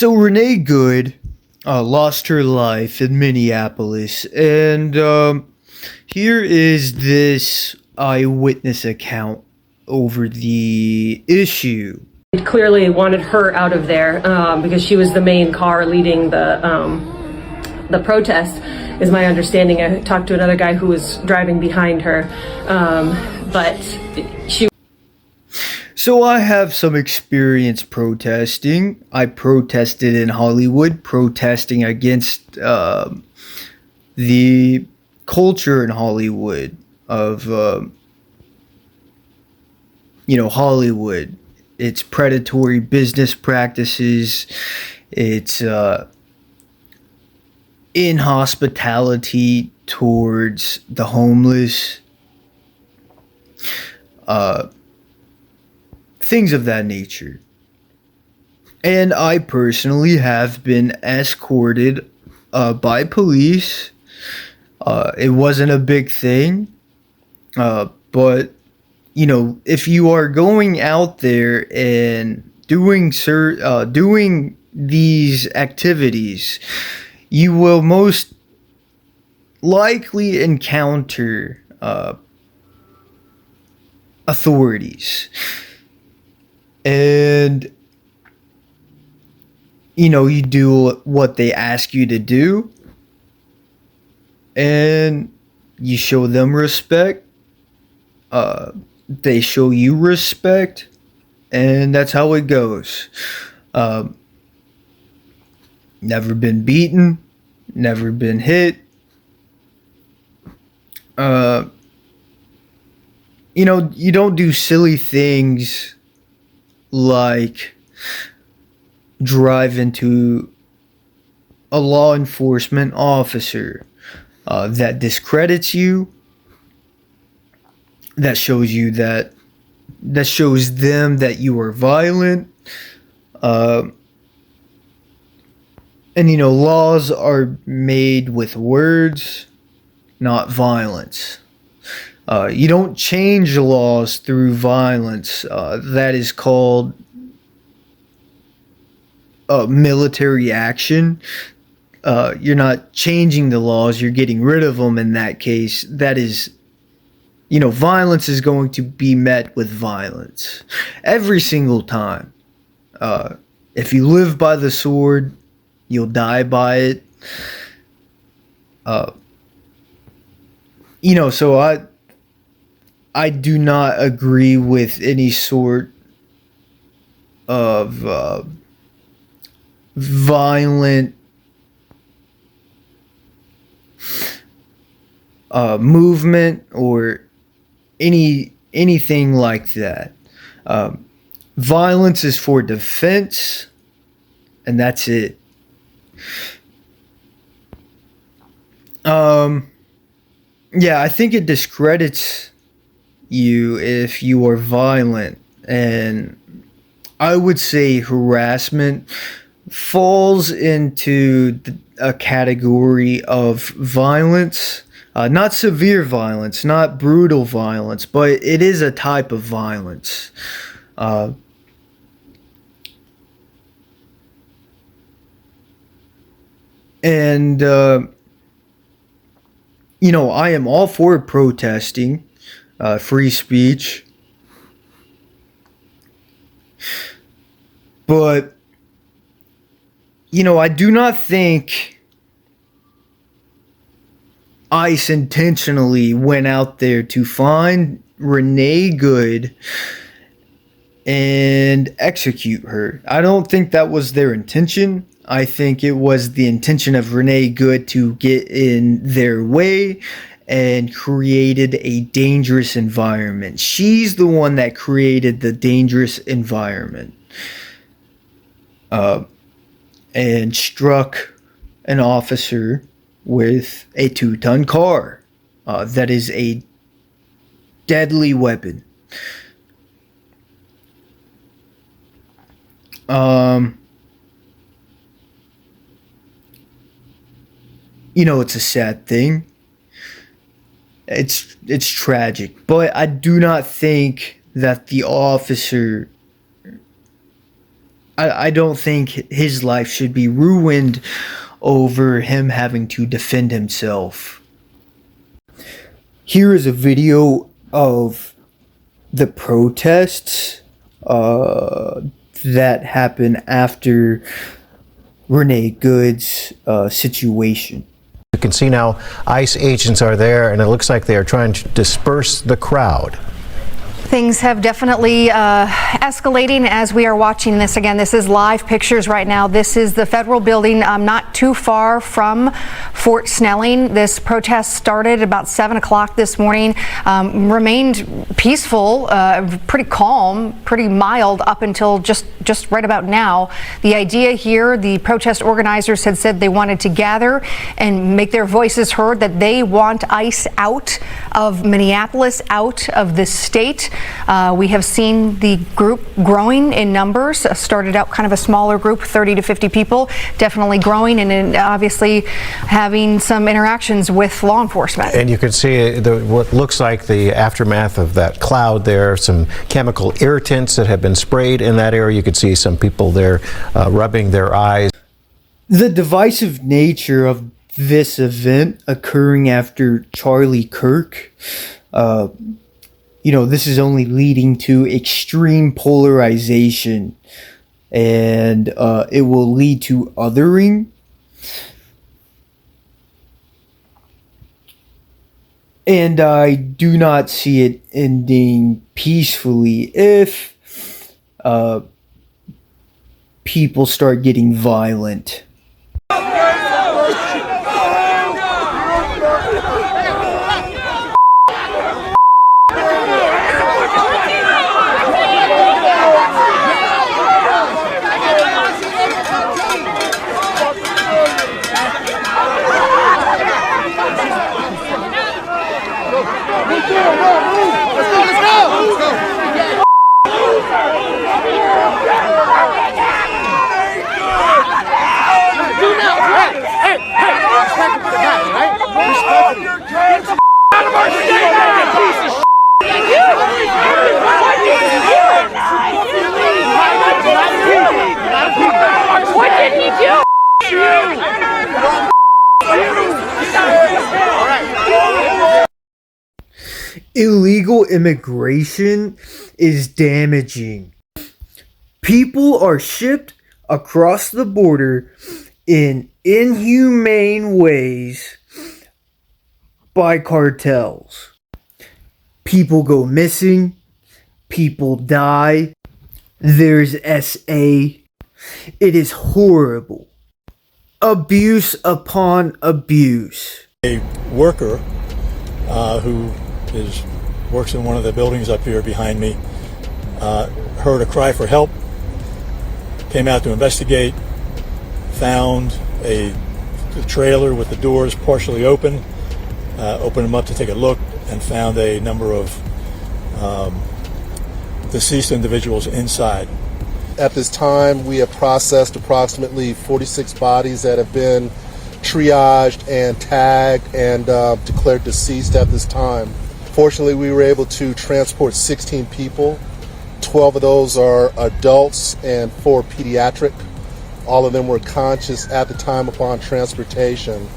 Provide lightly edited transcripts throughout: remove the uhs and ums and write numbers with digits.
So Renee Good lost her life in Minneapolis, and here is this eyewitness account over the issue. It clearly wanted her out of there because she was the main car leading the protest, is my understanding. I talked to another guy who was driving behind her, but she. So I have some experience protesting. I protested in Hollywood, protesting against the culture in Hollywood of Hollywood. It's predatory business practices. It's inhospitality towards the homeless. Things of that nature. And I personally have been escorted by police. It wasn't a big thing, but if you are going out there and doing these activities, you will most likely encounter authorities. And you do what they ask you to do, and you show them respect. They show you respect, and that's how it goes. Never been beaten, never been hit. You don't do silly things like drive into a law enforcement officer that discredits you, that shows them that you are violent. And laws are made with words, not violence. You don't change laws through violence. That is called military action. You're not changing the laws, you're getting rid of them in that case. That is, violence is going to be met with violence every single time. If you live by the sword, you'll die by it. So I do not agree with any sort of violent movement or anything like that. Violence is for defense, and that's it. Yeah, I think it discredits you if you are violent, and I would say harassment falls into a category of violence. Not severe violence, not brutal violence, but it is a type of violence. And I am all for protesting, free speech. But, I do not think ICE intentionally went out there to find Renee Good and execute her. I don't think that was their intention. I think it was the intention of Renee Good to get in their way and created a dangerous environment. She's the one that created the dangerous environment. And struck an officer with a 2-ton car. That is a deadly weapon. It's a sad thing. It's tragic, but I do not think that the officer I don't think his life should be ruined over him having to defend himself. Here is a video of the protests that happened after Renee Good's situation. You can see now ICE agents are there, and it looks like they are trying to disperse the crowd. Things have definitely escalating as we are watching this. Again, this is live pictures right now. This is the federal building not too far from Fort Snelling. This protest started about 7 o'clock this morning, remained peaceful, pretty calm, pretty mild up until just right about now. The idea here, the protest organizers had said they wanted to gather and make their voices heard, that they want ICE out of Minneapolis, out of the state. We have seen the group growing in numbers. Started out kind of a smaller group, 30 to 50 people, definitely growing, and obviously having some interactions with law enforcement. And you can see what looks like the aftermath of that cloud there, some chemical irritants that have been sprayed in that area. You could see some people there rubbing their eyes. The divisive nature of this event occurring after Charlie Kirk, this is only leading to extreme polarization, and it will lead to othering. And I do not see it ending peacefully if people start getting violent. What did he do? Illegal immigration is damaging. People are shipped across the border in inhumane ways by cartels. People go missing. People die. There's SA. It is horrible. Abuse upon abuse. A worker who works in one of the buildings up here behind me heard a cry for help, came out to investigate, found a trailer with the doors partially open, opened them up to take a look, and found a number of deceased individuals inside. At this time, we have processed approximately 46 bodies that have been triaged and tagged and declared deceased at this time. Fortunately, we were able to transport 16 people. 12 of those are adults and 4 pediatric. All of them were conscious at the time upon transportation.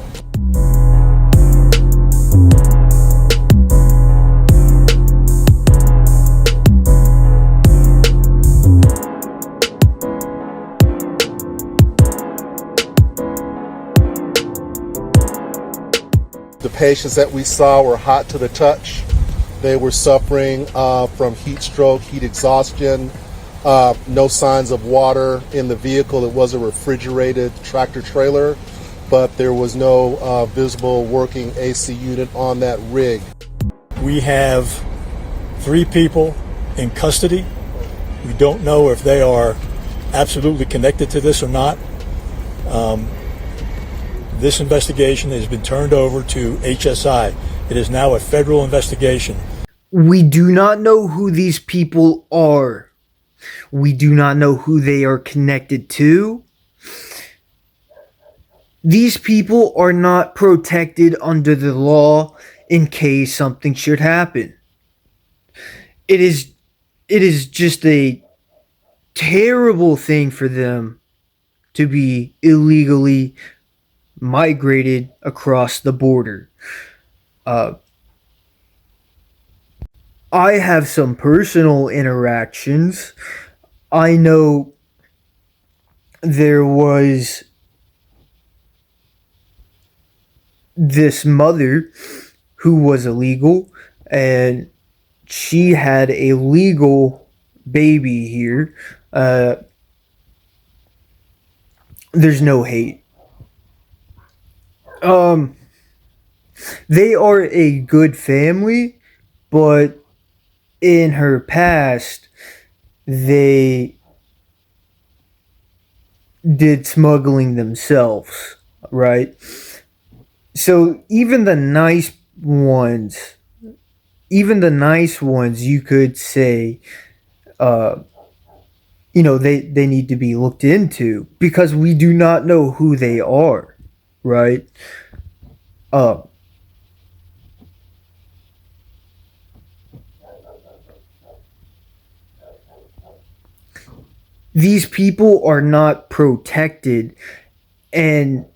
The patients that we saw were hot to the touch. They were suffering from heat stroke, heat exhaustion, no signs of water in the vehicle. It was a refrigerated tractor trailer, but there was no visible working AC unit on that rig. We have 3 people in custody. We don't know if they are absolutely connected to this or not. This investigation has been turned over to HSI. It is now a federal investigation. We do not know who these people are. We do not know who they are connected to. These people are not protected under the law in case something should happen. It is just a terrible thing for them to be illegally migrated across the border. Uh, I have some personal interactions. I know there was this mother who was illegal, and she had a legal baby here. There's no hate. Um, they are a good family, but in her past, they did smuggling themselves, right? So even the nice ones, you could say, uh, they need to be looked into because we do not know who they are, right? Uh, these people are not protected and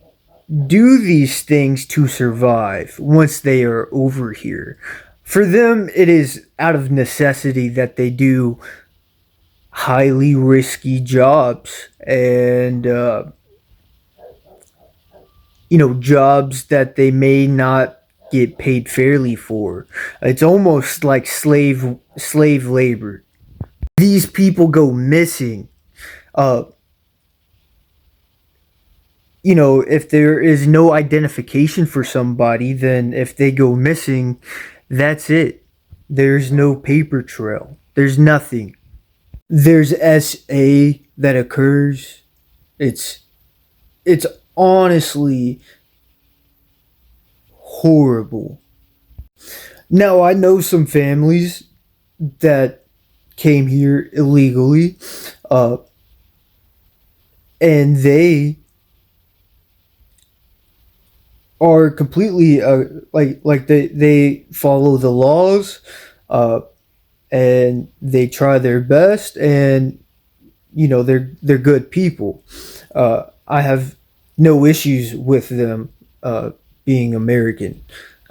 do these things to survive once they are over here. For them, it is out of necessity that they do highly risky jobs and, jobs that they may not get paid fairly for. It's almost like slave labor. These people go missing. Uh, if there is no identification for somebody, then if they go missing, that's it. There's no paper trail. There's nothing. There's SA that occurs. It's honestly horrible. Now, I know some families that came here illegally, and they are completely like they follow the laws, and they try their best, and they're good people. I have no issues with them being American.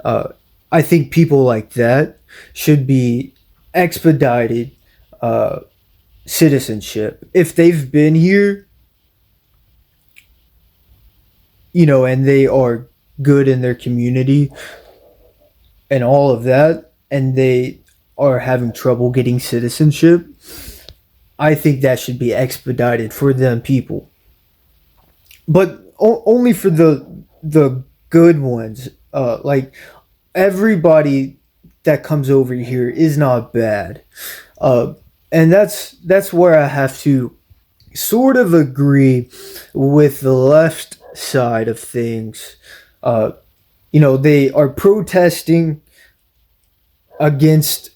I think people like that should be expedited citizenship if they've been here, and they are good in their community and all of that, and they are having trouble getting citizenship. I think that should be expedited for them people, but only for the good ones. Like everybody that comes over here is not bad, and that's where I have to sort of agree with the left side of things. They are protesting against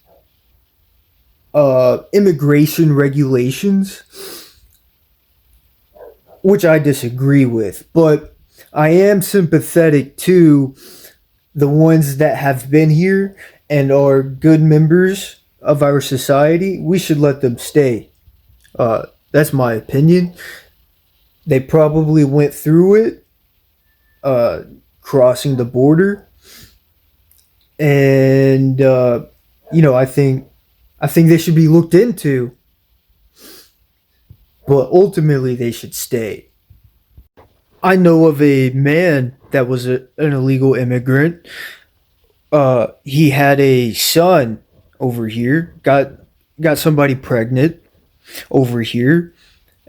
immigration regulations, which I disagree with, but I am sympathetic to the ones that have been here and are good members of our society. We should let them stay. That's my opinion. They probably went through it, crossing the border, and I think they should be looked into, but ultimately they should stay. I know of a man that was an illegal immigrant. He had a son over here, got somebody pregnant over here,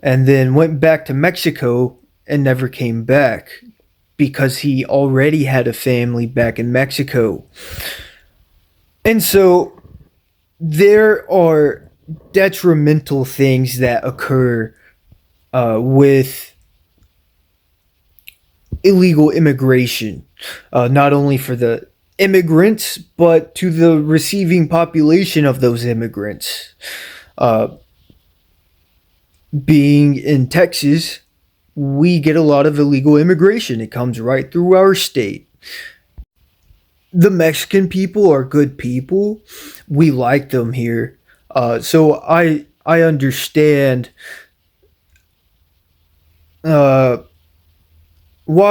and then went back to Mexico and never came back because he already had a family back in Mexico. And so there are detrimental things that occur with illegal immigration, not only for the immigrants, but to the receiving population of those immigrants. Being in Texas, we get a lot of illegal immigration. It comes right through our state. The Mexican people are good people. We like them here. So I understand why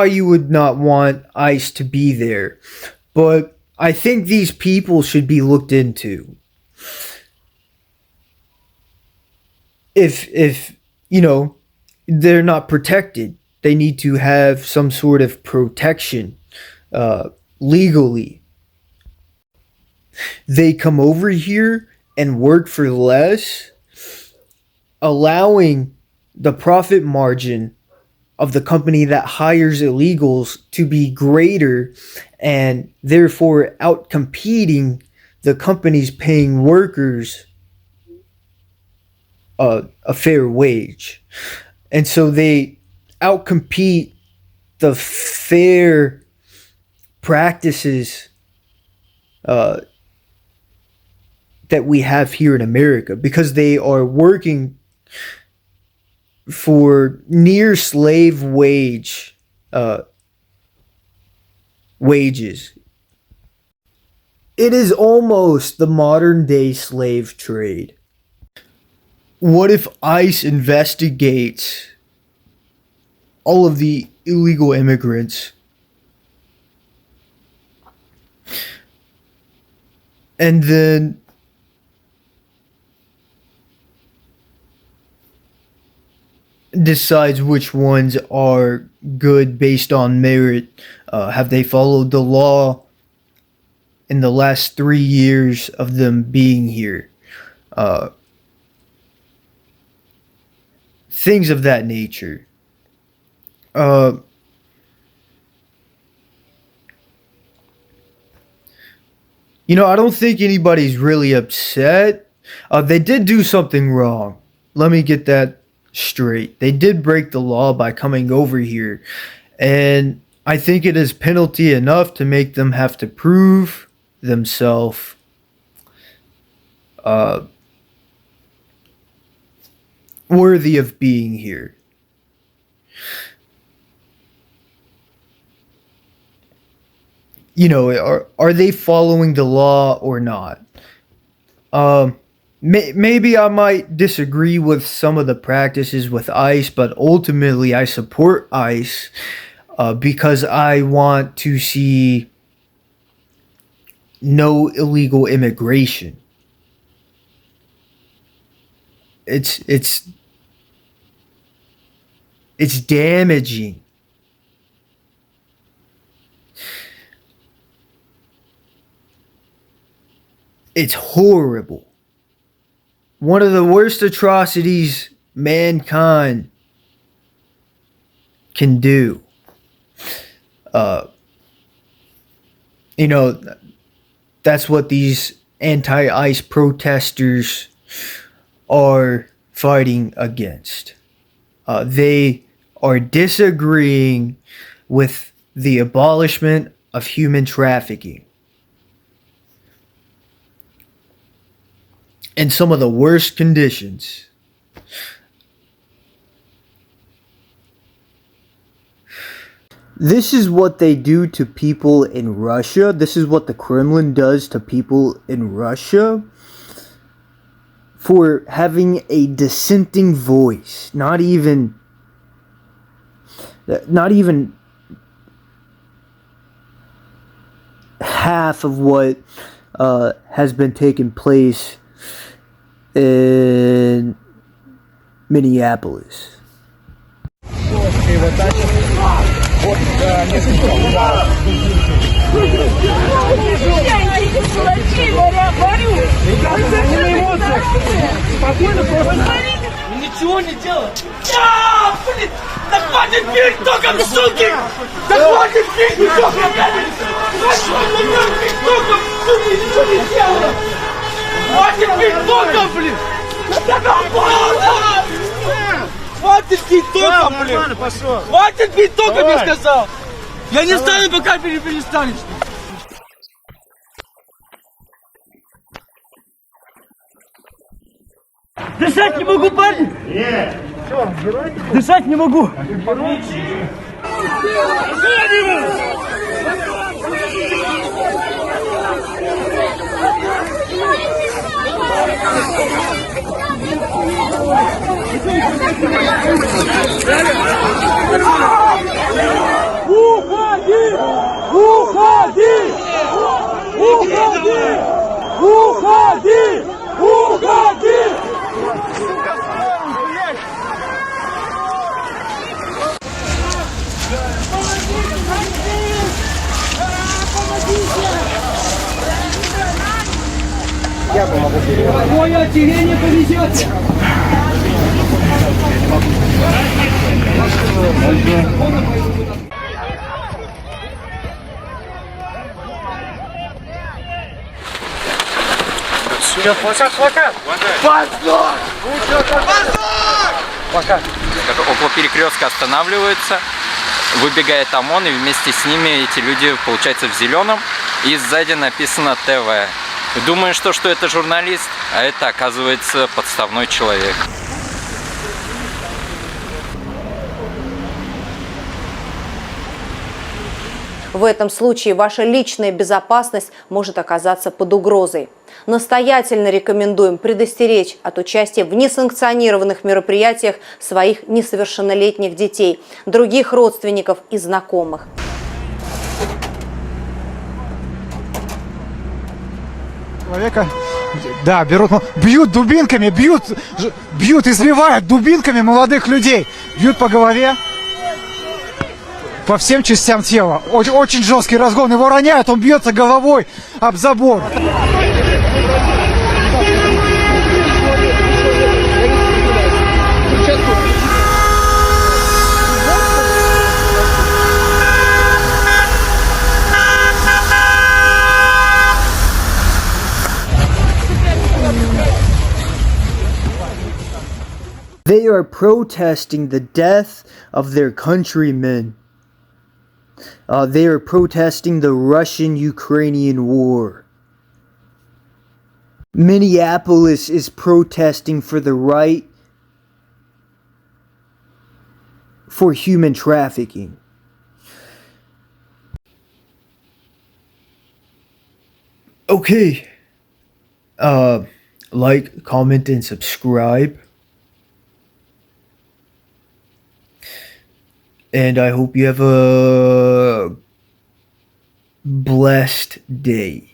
you would not want ICE to be there, but I think these people should be looked into. If you know, they're not protected, they need to have some sort of protection legally. They come over here and work for less, allowing the profit margin of the company that hires illegals to be greater, and therefore outcompeting the companies paying workers a fair wage. And so they outcompete the fair practices that we have here in America, because they are working for near slave wages. It is almost the modern day slave trade. What if ICE investigates all of the illegal immigrants and then decides which ones are good based on merit? Have they followed the law in the last 3 years of them being here? Things of that nature. You know, I don't think anybody's really upset. They did do something wrong. Let me get that straight. They did break the law by coming over here. And I think it is penalty enough to make them have to prove themselves worthy of being here. You know, are they following the law or not? Maybe I might disagree with some of the practices with ICE, but ultimately I support ICE because I want to see no illegal immigration. It's damaging. It's horrible. One of the worst atrocities mankind can do. You know, that's what these anti-ICE protesters are fighting against. They are disagreeing with the abolishment of human trafficking. In some of the worst conditions. This is what they do to people in Russia. This is what the Kremlin does to people in Russia for having a dissenting voice. Not even half of what has been taking place in Minneapolis. Ничего не делать. Да, блин! Да хватит бить током, суки! Да хватит бить током, блядь! Да хватит бить током, суки! Ничего не делай! Хватит бить током, блин! Да хватит! Хватит бить током, блин! Хватит бить током, я сказал! Я не встану, пока перестанешь! Дышать не могу, парень! Нет! Дышать не могу! Уходи! Уходи! Уходи! Уходи! Уходи! Твое отделение повезет! Около перекрестка останавливаются, выбегает ОМОН, и вместе с ними эти люди, получается, в зеленом, и сзади написано ТВ. Думаю, что это журналист, а это, оказывается, подставной человек. В этом случае ваша личная безопасность может оказаться под угрозой. Настоятельно рекомендуем предостеречь от участия в несанкционированных мероприятиях своих несовершеннолетних детей, других родственников и знакомых. Человека, да, бьют дубинками, бьют, избивают дубинками молодых людей, бьют по голове, по всем частям тела. Очень жесткий разгон, его роняют, он бьется головой об забор. They are protesting the death of their countrymen. They are protesting the Russian-Ukrainian war. Minneapolis is protesting for the right for human trafficking. Okay. Like, comment, and subscribe. And I hope you have a blessed day.